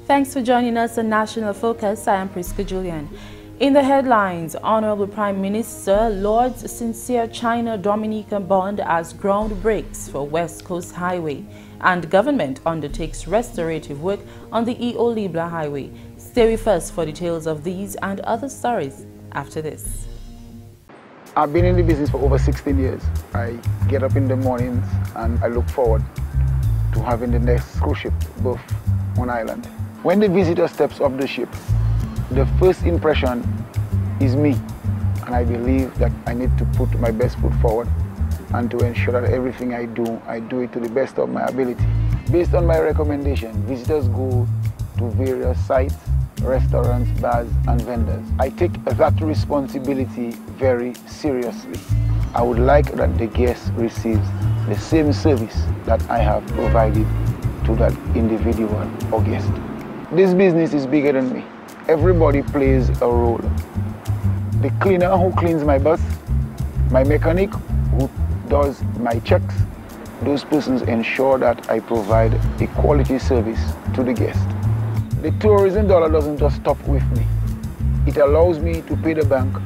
Thanks for joining us on National Focus. I am Prisca Julien. In the headlines, Honorable Prime Minister lauds sincere China-Dominica bond as ground breaks for West Coast Highway, and government undertakes restorative work on the E.O Leblanc Highway. Stay with us for details of these and other stories after this. I've been in the business for over 16 years. I get up in the mornings and I look forward to having the next cruise ship berth on island. When the visitor steps off the ship, the first impression is me, and I believe that I need to put my best foot forward and to ensure that everything I do it to the best of my ability. Based on my recommendation, visitors go to various sites, restaurants, bars and vendors. I take that responsibility very seriously. I would like that the guest receives the same service that I have provided to that individual or guest. This business is bigger than me. Everybody plays a role. The cleaner who cleans my bus, my mechanic who does my checks, those persons ensure that I provide a quality service to the guest. The tourism dollar doesn't just stop with me. It allows me to pay the bank,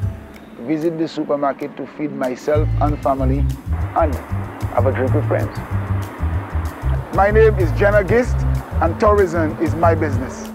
visit the supermarket to feed myself and family, and have a drink with friends. My name is Jenna Gist, and tourism is my business.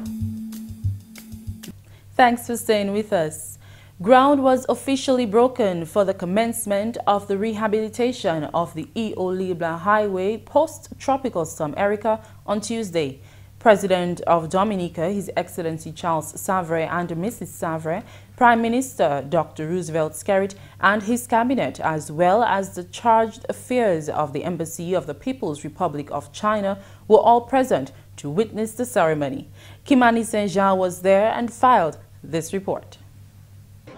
Thanks for staying with us. Ground was officially broken for the commencement of the rehabilitation of the E.O Leblanc Highway post-Tropical Storm Erica on Tuesday. President of Dominica, His Excellency Charles Savre and Mrs. Savre, Prime Minister Dr. Roosevelt Skerrit and his cabinet, as well as the charged affairs of the Embassy of the People's Republic of China, were all present to witness the ceremony. Kimani Saint-Jean was there and filed this report.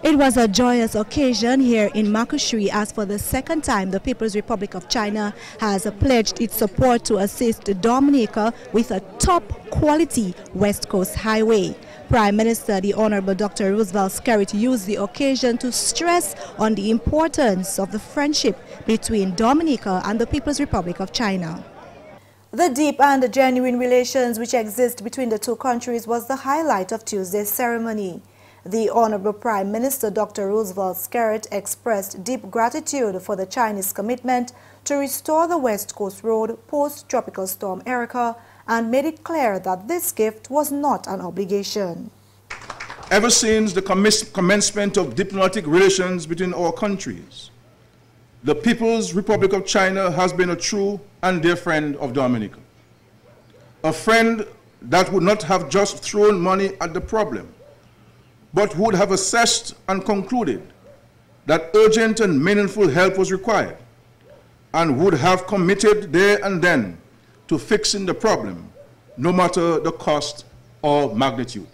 It was a joyous occasion here in Makushri as for the second time the People's Republic of China has pledged its support to assist Dominica with a top-quality West Coast highway. Prime Minister the Honorable Dr. Roosevelt Skerrit used the occasion to stress on the importance of the friendship between Dominica and the People's Republic of China. The deep and genuine relations which exist between the two countries was the highlight of Tuesday's ceremony. The Honorable Prime Minister Dr. Roosevelt Skerrit expressed deep gratitude for the Chinese commitment to restore the West Coast Road post-Tropical Storm Erica and made it clear that this gift was not an obligation. Ever since the commencement of diplomatic relations between our countries, the People's Republic of China has been a true and dear friend of Dominica. A friend that would not have just thrown money at the problem, but would have assessed and concluded that urgent and meaningful help was required, and would have committed there and then to fixing the problem, no matter the cost or magnitude.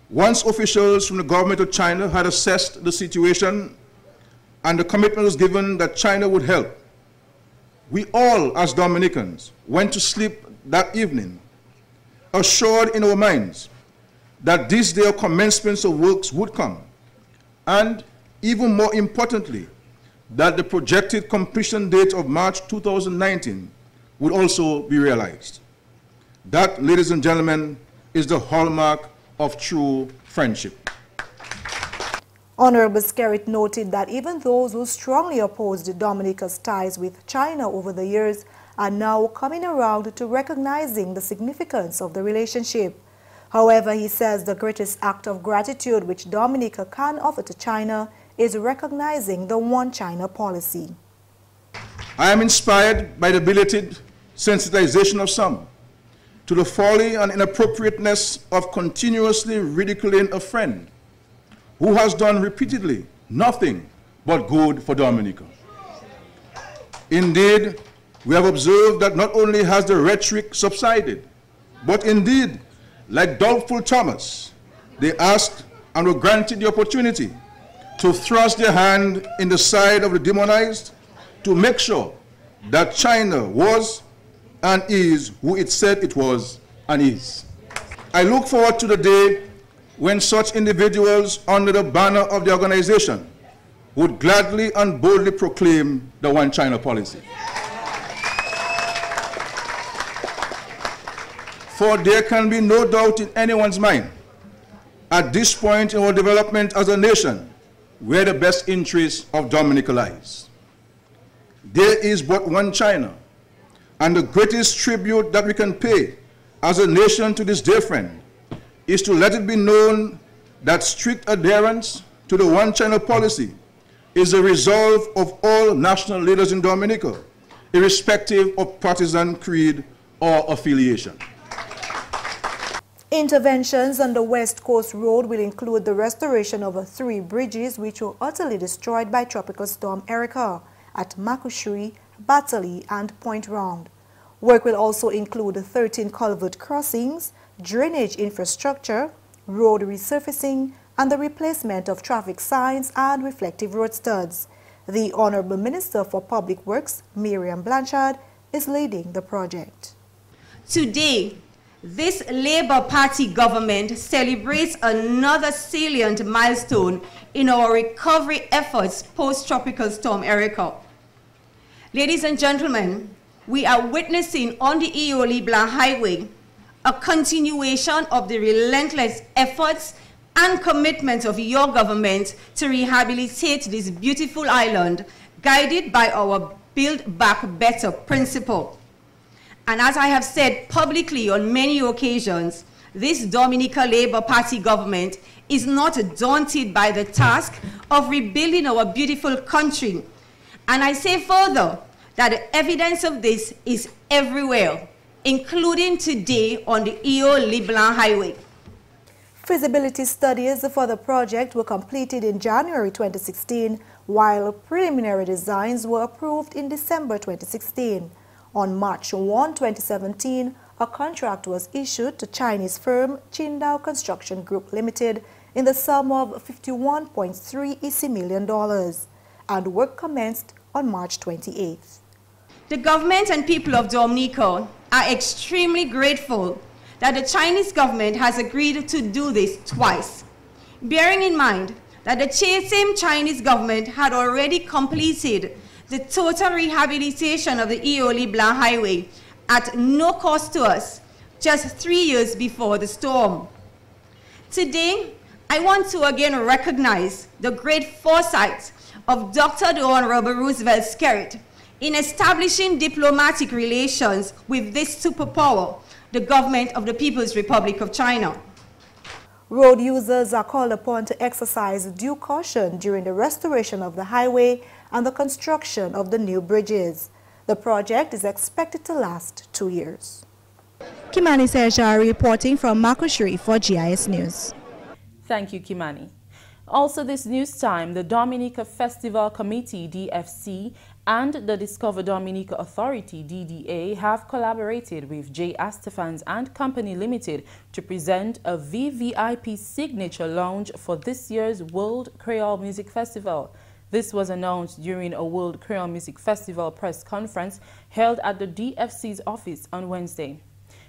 Once officials from the government of China had assessed the situation and the commitment was given that China would help, we all, as Dominicans, went to sleep that evening, assured in our minds that this day of commencement of works would come, and even more importantly, that the projected completion date of March 2019 would also be realized. That, ladies and gentlemen, is the hallmark of true friendship. Honorable Skerrit noted that even those who strongly opposed Dominica's ties with China over the years are now coming around to recognizing the significance of the relationship. However, he says the greatest act of gratitude which Dominica can offer to China is recognizing the One China policy. I am inspired by the belated sensitization of some to the folly and inappropriateness of continuously ridiculing a friend who has done repeatedly nothing but good for Dominica. Indeed, we have observed that not only has the rhetoric subsided, but indeed, like doubtful Thomas, they asked and were granted the opportunity to thrust their hand in the side of the demonized to make sure that China was and is who it said it was and is. I look forward to the day when such individuals under the banner of the organization would gladly and boldly proclaim the One China policy. For there can be no doubt in anyone's mind, at this point in our development as a nation, where the best interest of Dominica lies. There is but one China, and the greatest tribute that we can pay as a nation to this dear friend is to let it be known that strict adherence to the one China policy is the resolve of all national leaders in Dominica, irrespective of partisan creed or affiliation. Interventions on the West Coast Road will include the restoration of 3 bridges which were utterly destroyed by Tropical Storm Erica at Makushri, Batali, and Point Round. Work will also include 13 culvert crossings, drainage infrastructure, road resurfacing, and the replacement of traffic signs and reflective road studs. The Honorable Minister for Public Works, Miriam Blanchard, is leading the project. Today, this Labour Party government celebrates another salient milestone in our recovery efforts post-Tropical Storm Erica. Ladies and gentlemen, we are witnessing on the E.O Leblanc Highway a continuation of the relentless efforts and commitment of your government to rehabilitate this beautiful island, guided by our Build Back Better principle. And as I have said publicly on many occasions, this Dominica Labour Party government is not daunted by the task of rebuilding our beautiful country. And I say further that the evidence of this is everywhere, including today on the E.O Leblanc Highway. Feasibility studies for the project were completed in January 2016, while preliminary designs were approved in December 2016. On March 1, 2017, a contract was issued to Chinese firm Qingdao Construction Group Limited in the sum of $51.3 million, and work commenced on March 28th. The government and people of Dominica are extremely grateful that the Chinese government has agreed to do this twice, bearing in mind that the same Chinese government had already completed the total rehabilitation of the E.O Leblanc Highway at no cost to us just 3 years before the storm. Today, I want to again recognize the great foresight of Dr. the Honorable Roosevelt Skerrit in establishing diplomatic relations with this superpower, the government of the People's Republic of China. Road users are called upon to exercise due caution during the restoration of the highway and the construction of the new bridges. The project is expected to last 2 years. Kimani Serja reporting from Makushri for GIS News. Thank you, Kimani. Also this news time, the Dominica Festival Committee, DFC, and the Discover Dominica Authority, DDA, have collaborated with J. Astefans and Company Limited to present a VVIP signature lounge for this year's World Creole Music Festival. This was announced during a World Creole Music Festival press conference held at the DFC's office on Wednesday.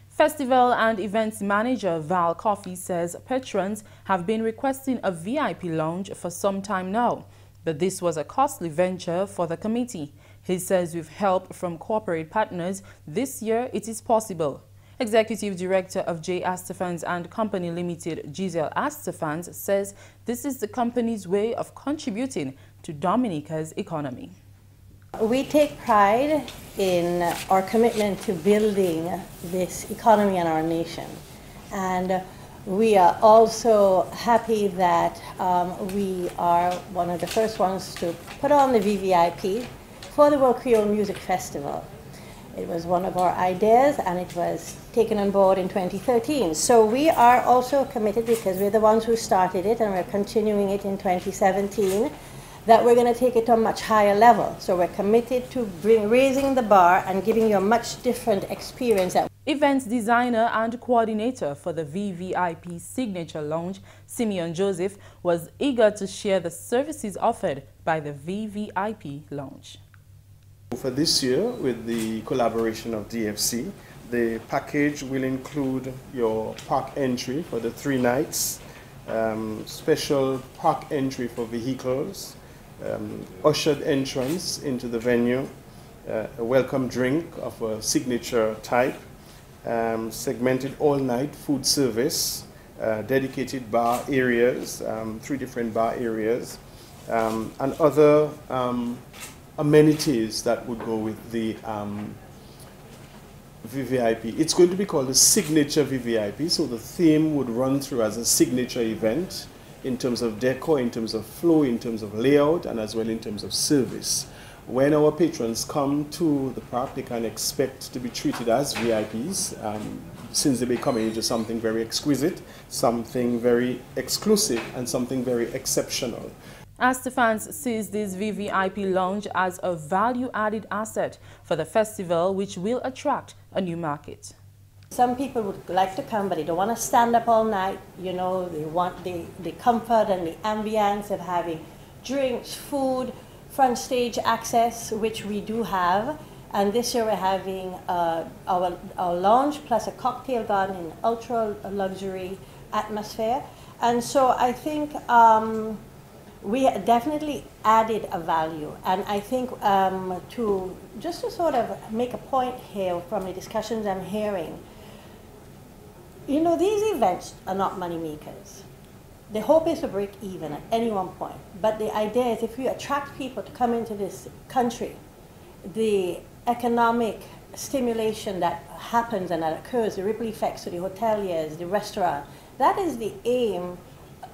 Festival and Events Manager Val Coffey says patrons have been requesting a VIP lounge for some time now, but this was a costly venture for the committee. He says with help from corporate partners, this year it is possible. Executive Director of J. Astefans and Company Limited, Giselle Astefans, says this is the company's way of contributing to Dominica's economy. We take pride in our commitment to building this economy in our nation. And we are also happy that we are one of the first ones to put on the VVIP for the World Creole Music Festival. It was one of our ideas and it was taken on board in 2013. So we are also committed, because we're the ones who started it and we're continuing it in 2017, that we're going to take it to a much higher level. So we're committed to raising the bar and giving you a much different experience. Events designer and coordinator for the VVIP Signature Lounge, Simeon Joseph, was eager to share the services offered by the VVIP Lounge. For this year, with the collaboration of DFC, the package will include your park entry for the 3 nights, special park entry for vehicles, ushered entrance into the venue, a welcome drink of a signature type, segmented all-night food service, dedicated bar areas, 3 different bar areas, and other amenities that would go with the VVIP. It's going to be called the Signature VVIP, so the theme would run through as a signature event in terms of decor, in terms of flow, in terms of layout, and as well in terms of service. When our patrons come to the park, they can expect to be treated as VIPs, since they'll be coming into something very exquisite, something very exclusive, and something very exceptional. Astafans sees this VVIP lounge as a value-added asset for the festival, which will attract a new market. Some people would like to come, but they don't want to stand up all night. You know, they want the comfort and the ambience of having drinks, food, front stage access, which we do have. And this year we're having our lounge plus a cocktail garden in ultra luxury atmosphere. And so I think we definitely added a value. And I think to sort of make a point here from the discussions I'm hearing, you know, these events are not money makers. The hope is to break even at any one point. But the idea is if you attract people to come into this country, the economic stimulation that happens and that occurs, the ripple effects to the hoteliers, the restaurant, that is the aim,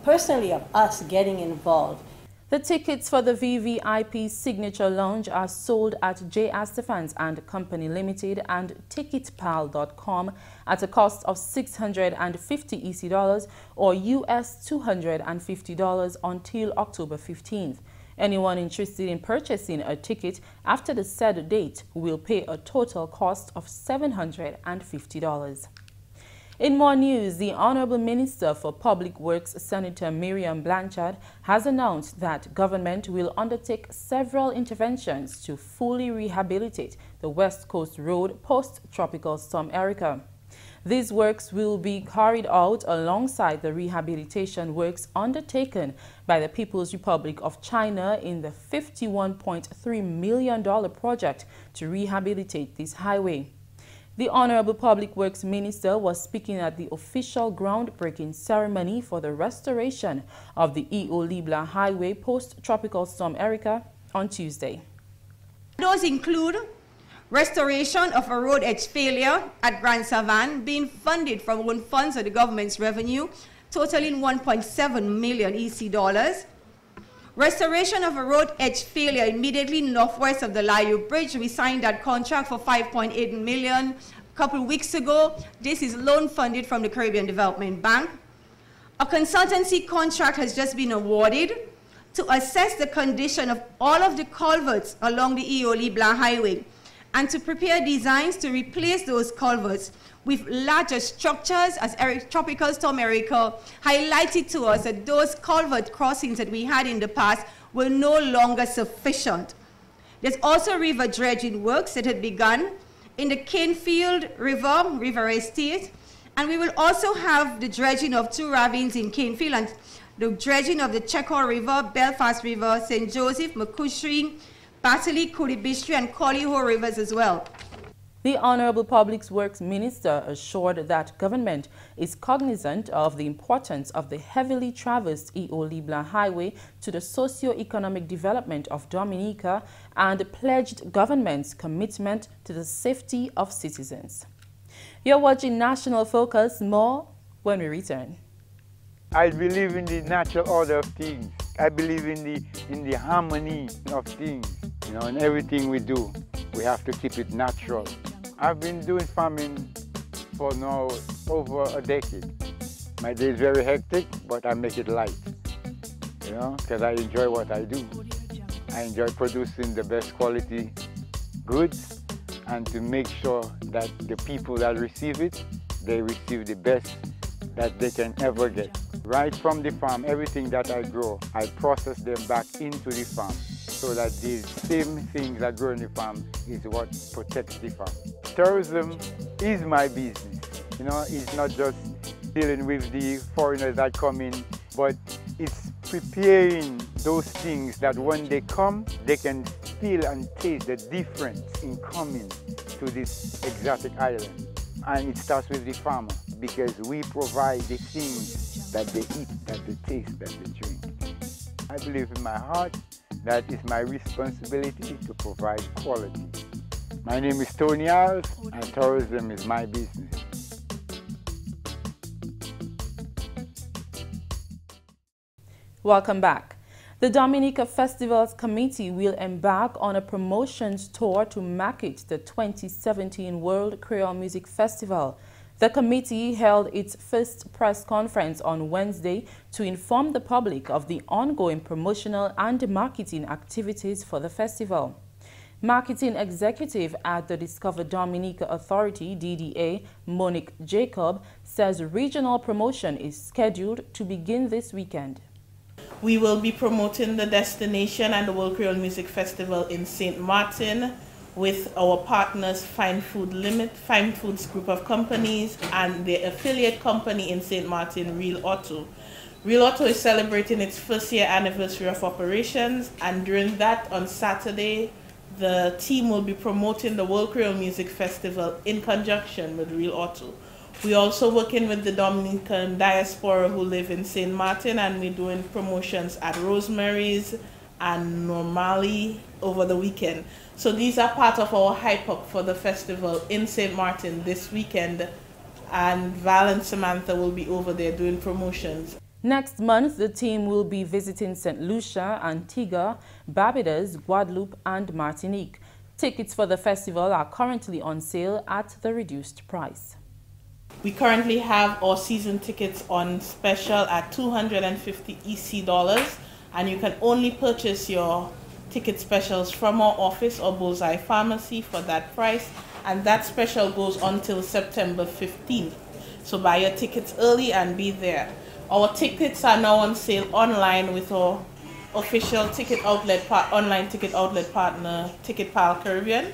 personally, of us getting involved. The tickets for the VVIP Signature Lounge are sold at J. Astafans and Company Limited and ticketpal.com at a cost of $650 EC or US $250 until October 15th. Anyone interested in purchasing a ticket after the said date will pay a total cost of $750. In more news, the Honorable Minister for Public Works, Senator Miriam Blanchard, has announced that government will undertake several interventions to fully rehabilitate the West Coast Road post-Tropical Storm Erica. These works will be carried out alongside the rehabilitation works undertaken by the People's Republic of China in the $51.3 million project to rehabilitate this highway. The Honorable Public Works Minister was speaking at the official groundbreaking ceremony for the restoration of the E.O Leblanc Highway post-Tropical Storm Erica on Tuesday. Those include restoration of a road edge failure at Grand Savan being funded from own funds of the government's revenue, totaling 1.7 million EC dollars. Restoration of a road edge failure immediately northwest of the Layu Bridge. We signed that contract for 5.8 million a couple of weeks ago. This is loan funded from the Caribbean Development Bank. A consultancy contract has just been awarded to assess the condition of all of the culverts along the E.O Leblanc Highway and to prepare designs to replace those culverts with larger structures, as Tropical Storm Erica highlighted to us that those culvert crossings that we had in the past were no longer sufficient. There's also river dredging works that had begun in the Canefield River Estate, and we will also have the dredging of 2 ravines in Canefield and the dredging of the Checkor River, Belfast River, St. Joseph, Macushri, Battley, Kuribistri, and Collyho rivers as well. The Honorable Public Works Minister assured that government is cognizant of the importance of the heavily traversed E.O Leblanc Highway to the socio-economic development of Dominica and pledged government's commitment to the safety of citizens. You're watching National Focus. More when we return. I believe in the natural order of things. I believe in the harmony of things. You know, in everything we do, we have to keep it natural. I've been doing farming for now over a decade. My day is very hectic, but I make it light, you know, because I enjoy what I do. I enjoy producing the best quality goods and to make sure that the people that receive it, they receive the best that they can ever get. Right from the farm, everything that I grow, I process them back into the farm so that the same things that grow in the farm is what protects the farm. Tourism is my business. You know, it's not just dealing with the foreigners that come in, but it's preparing those things that when they come, they can feel and taste the difference in coming to this exotic island. And it starts with the farmer, because we provide the things that they eat, that they taste, that they drink. I believe in my heart that it's my responsibility to provide quality. My name is Tony Alves, and tourism is my business. Welcome back. The Dominica Festivals Committee will embark on a promotions tour to market the 2017 World Creole Music Festival. The committee held its first press conference on Wednesday to inform the public of the ongoing promotional and marketing activities for the festival. Marketing executive at the Discover Dominica Authority, DDA, Monique Jacob, says regional promotion is scheduled to begin this weekend. We will be promoting the destination and the World Creole Music Festival in St. Martin with our partners Fine Foods Group of Companies and the affiliate company in St. Martin, Real Auto. Real Auto is celebrating its first year anniversary of operations, and during that, on Saturday, the team will be promoting the World Creole Music Festival in conjunction with Real Auto. We're also working with the Dominican diaspora who live in St. Martin, and we're doing promotions at Rosemary's and Normally over the weekend. So these are part of our hype up for the festival in St. Martin this weekend, and Val and Samantha will be over there doing promotions. Next month, the team will be visiting St. Lucia, Antigua, Barbados, Guadeloupe, and Martinique. Tickets for the festival are currently on sale at the reduced price. We currently have our season tickets on special at $250 EC, and you can only purchase your ticket specials from our office or Bullseye Pharmacy for that price, and that special goes until September 15th. So buy your tickets early and be there. Our tickets are now on sale online with our official ticket outlet online ticket outlet partner, Ticket Pal Caribbean.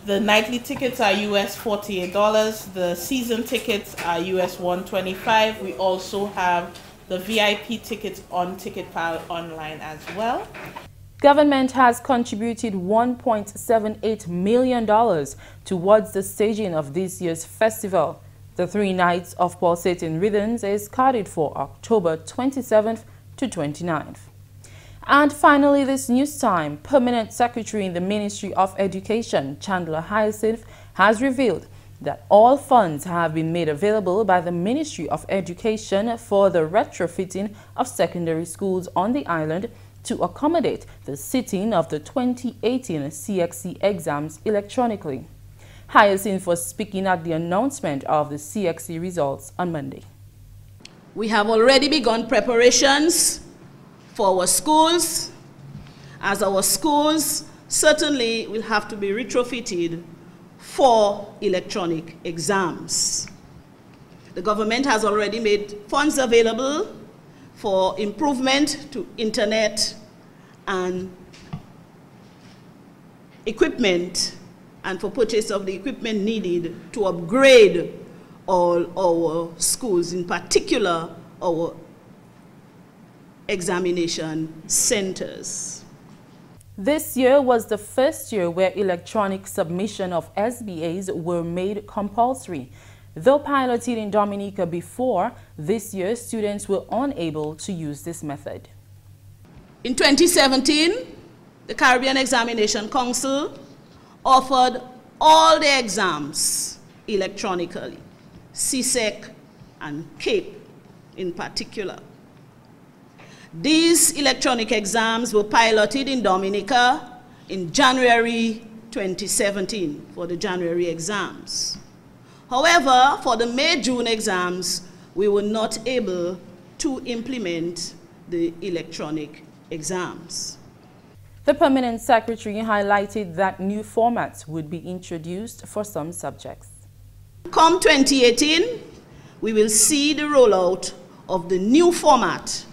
The nightly tickets are US $48. The season tickets are US $125. We also have the VIP tickets on Ticket Pal online as well. Government has contributed $1.78 million towards the staging of this year's festival. The 3 nights of pulsating rhythms is scheduled for October 27th to 29th. And finally, this news time, Permanent Secretary in the Ministry of Education, Chandler Hyacinth, has revealed that all funds have been made available by the Ministry of Education for the retrofitting of secondary schools on the island to accommodate the sitting of the 2018 CXC exams electronically. Hyacinth was speaking at the announcement of the CXC results on Monday. We have already begun preparations for our schools, as our schools certainly will have to be retrofitted for electronic exams. The government has already made funds available for improvement to internet and equipment, and for purchase of the equipment needed to upgrade all our schools, in particular our examination centers. This year was the first year where electronic submission of SBAs were made compulsory. Though piloted in Dominica before, this year students were unable to use this method. In 2017, the Caribbean Examination Council offered all the exams electronically, CSEC and CAPE in particular. These electronic exams were piloted in Dominica in January 2017 for the January exams. However, for the May-June exams, we were not able to implement the electronic exams. The Permanent Secretary highlighted that new formats would be introduced for some subjects. Come 2018, we will see the rollout of the new format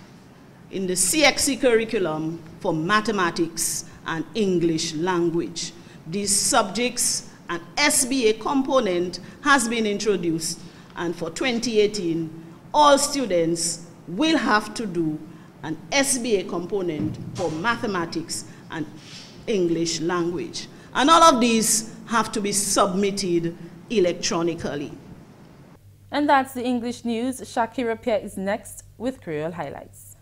in the CXC curriculum for mathematics and English language. These subjects, an SBA component has been introduced, and for 2018, all students will have to do an SBA component for mathematics and English language. And all of these have to be submitted electronically. And that's the English news. Shaakira Pierre is next with Creole highlights.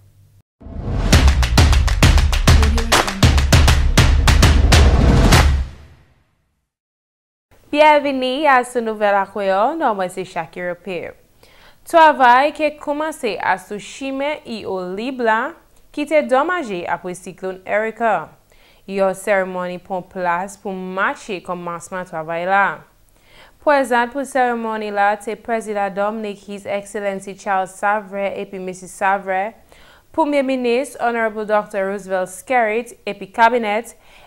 Bienvenue à ce nouvel accueil. Non, moi c'est Shaakira Pierre. Travail qui a commencé à sous chemin E.O Leblanc qui était dommagé après cyclone Erika. Une cérémonie prend place pour marcher commencement travail là. Présent pour cérémonie là, c'est président Dominica, His Excellency Charles Savre et puis Mrs. Savre, Premier ministre Honorable Dr. Roosevelt Skerrit et puis cabinet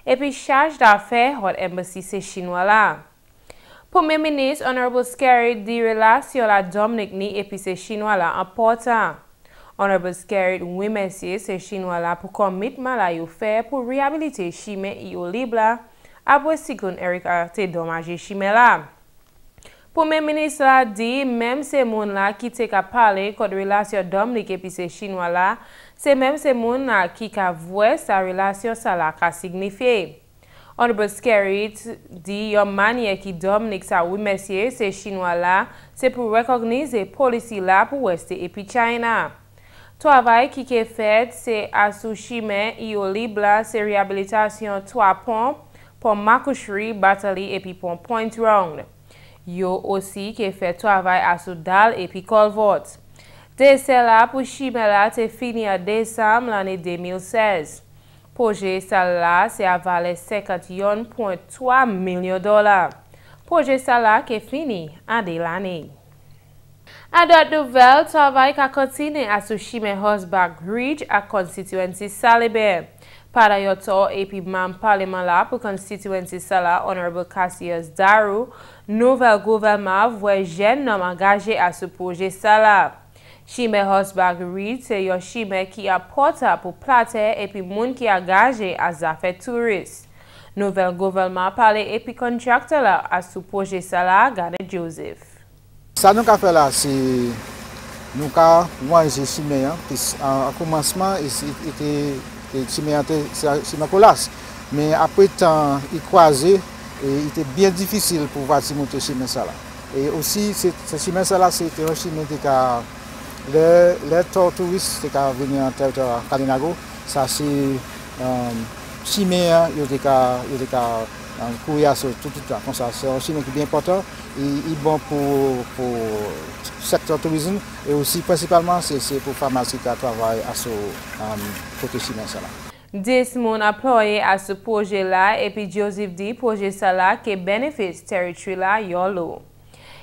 et puis charge d'affaires Hot Embassy c'est chinois là. Premier ministre Honorable Skerrit dit relation la Dominique ni et puis c'est chinois là important. Honorable Skerrit oui merci c'est chinois là pour commitment là yo fait pour réhabiliter chemin E.O Leblanc après cyclone Erika te dommagé chemin là. Premier ministre a dit même ces moun là qui te ka parler de relation Dominique et puis ces chinois là, c'est même ces moun là qui ka voir sa relation ça là ka signifier. Honorable Skerrit dit yon manière qui Dominique ça oui monsieur ces chinois là, c'est pour recogniser policy là pour West et puis China. Travail qui est fait c'est à sous chemin E.O Leblanc c'est réhabilitation 3 ponts pour Makushri, Batali et puis pour Point Round. Yo aussi qui fait travail à Soudal et puis Colvort. Décès là pour Chimela c'est fini en décembre l'année 2016. Projet ça là c'est à valer 51,3 millions de dollars. Projet ça là qui est fini en l'année. À d'autres nouvelles, travail qui continue à Sushime Horseback Ridge à constituency Salibé. Par ailleurs, et puis même parlement là pour constituency Sala, Honorable Cassius Daru, nouvel gouvernement voit jeune homme engagé à ce projet Sala. Chime Horseback Ridge, c'est un chime qui apporte pour plater et puis moun qui engagé à affaires touristes. Nouvel gouvernement parle et puis contracteur là à ce projet Sala, Gane Joseph. Ça nous a fait là, c'est nous avons mangé chimé, puis en commencement c'était colasse, mais après temps il croisé et il était bien difficile pour voir monter chimé ça là. Et aussi ce chimé ça là c'était un chimé qui les touristes qui venir en territoire Kalinago, ça c'est chimé il était courir sur tout ça comme ça, c'est un chimé qui est bien important. Il est bon pour le secteur tourisme et aussi principalement c'est pour pharmacie qui travaille à ce côté chimie. 10 moun employés à ce projet là et puis Joseph dit projet ça là qui bénéficie territoire là yolo.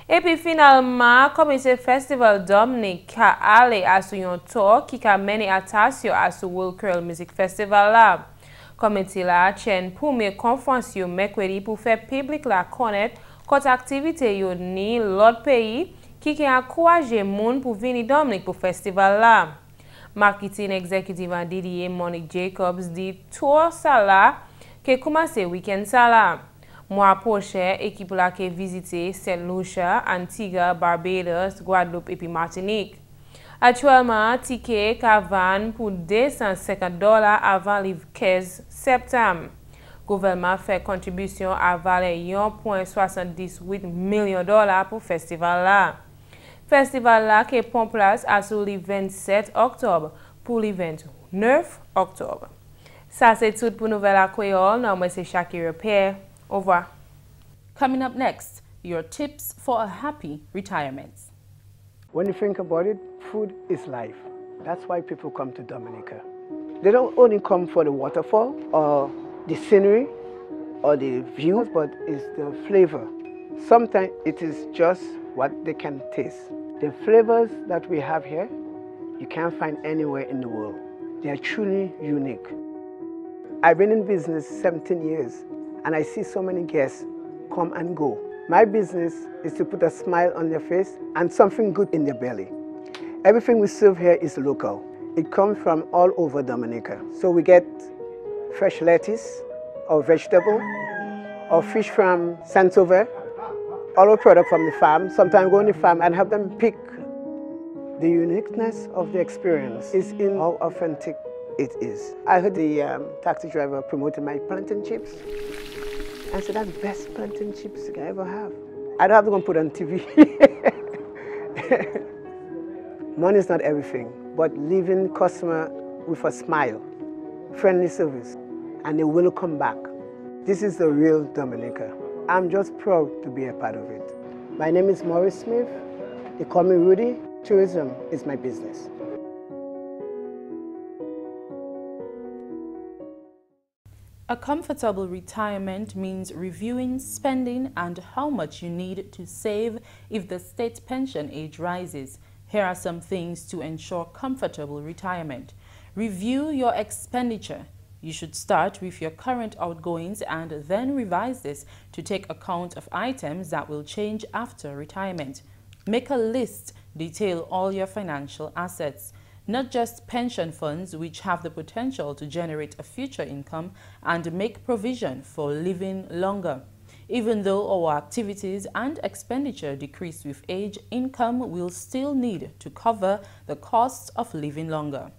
Et puis finalement comme ce festival Dominica a allé à ce tour qui a mené attention à ce World Creole Music Festival là. Comité là tient première conférence mercredi pour faire public la connaître côté activité yo ni l'autre pays qui a encouragé moun pour venir Dominique pour festival là. Marketing executive and DDA Monique Jacobs dit tour ça là qui commence week-end ça là. Mois prochain équipe là qui visiter Saint Lucia, Antigua, Barbados, Guadeloupe et puis Martinique. Actuellement ticket cavan pour $250 avant le 15 septembre. Gouvernement fait contribution à valer 1,78 millions de dollars pour festival là. Festival là qui prend place à sur le 27 octobre pour le 29 octobre. Ça c'est tout pour Nouvelle Creole. Non, moi c'est Shaakira Pierre. Au revoir. Coming up next, your tips for a happy retirement. When you think about it, food is life. That's why people come to Dominica. They don't only come for the waterfall or the scenery or the views, but it's the flavor. Sometimes it is just what they can taste. The flavors that we have here, you can't find anywhere in the world. They are truly unique. I've been in business 17 years, and I see so many guests come and go. My business is to put a smile on their face and something good in their belly. Everything we serve here is local. It comes from all over Dominica. So we get fresh lettuce, or vegetable, or fish from Saint-Sauveur, all our product from the farm. Sometimes go on the farm and have them pick. The uniqueness of the experience is in how authentic it is. I heard the taxi driver promoting my plantain chips. I said, that's the best plantain chips you can ever have. I don't have to go and put on TV. Money is not everything, but leaving customer with a smile, friendly service, and they will come back. This is the real Dominica. I'm just proud to be a part of it. My name is Maurice Smith. They call me Rudy. Tourism is my business. A comfortable retirement means reviewing spending and how much you need to save if the state pension age rises. Here are some things to ensure comfortable retirement. Review your expenditure. You should start with your current outgoings and then revise this to take account of items that will change after retirement. Make a list, detail all your financial assets, not just pension funds which have the potential to generate a future income, and make provision for living longer. Even though our activities and expenditure decrease with age, income will still need to cover the costs of living longer.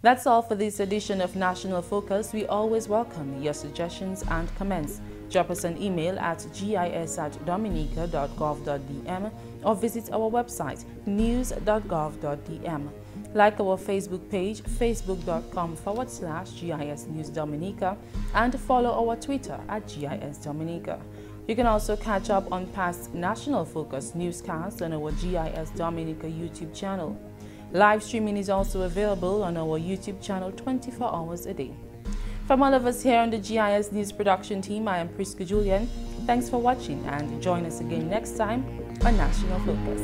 That's all for this edition of National Focus. We always welcome your suggestions and comments. Drop us an email at gis@dominica.gov.dm or visit our website news.gov.dm. Like our Facebook page, facebook.com/GIS News Dominica, and follow our Twitter at GIS Dominica. You can also catch up on past National Focus newscasts on our GIS Dominica YouTube channel. Live streaming is also available on our YouTube channel 24 hours a day. From all of us here on the GIS News production team, I am Prisca Julien. Thanks for watching and join us again next time on National Focus.